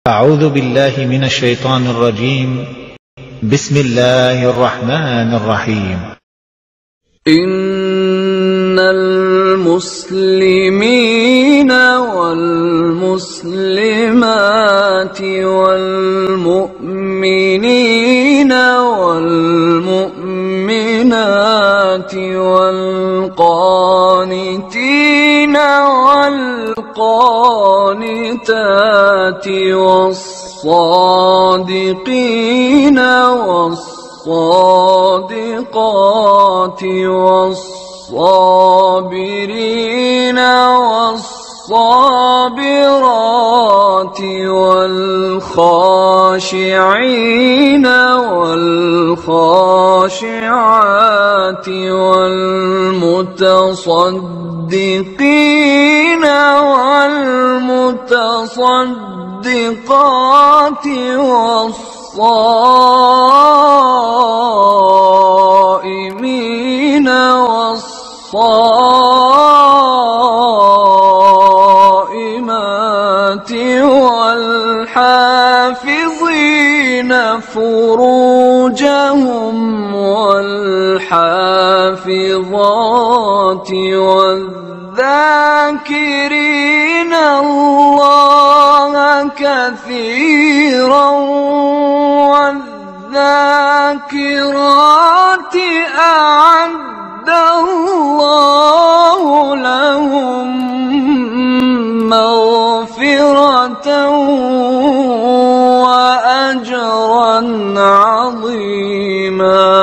أعوذ بالله من الشيطان الرجيم. بسم الله الرحمن الرحيم. إن المسلمين والمسلمات والمؤمنين والمؤمنات والقانتين والقانتات والصادقين والصادقات والصابرين والصابرات والخاشعين والخاشعات والمتصدقين والمتصدقات والصائمين والصائمات والحافظين فروجهم والحافظات والذاكرين الله كثيرا والذاكرات أعد الله لهم مغفرة وأجرا عظيما.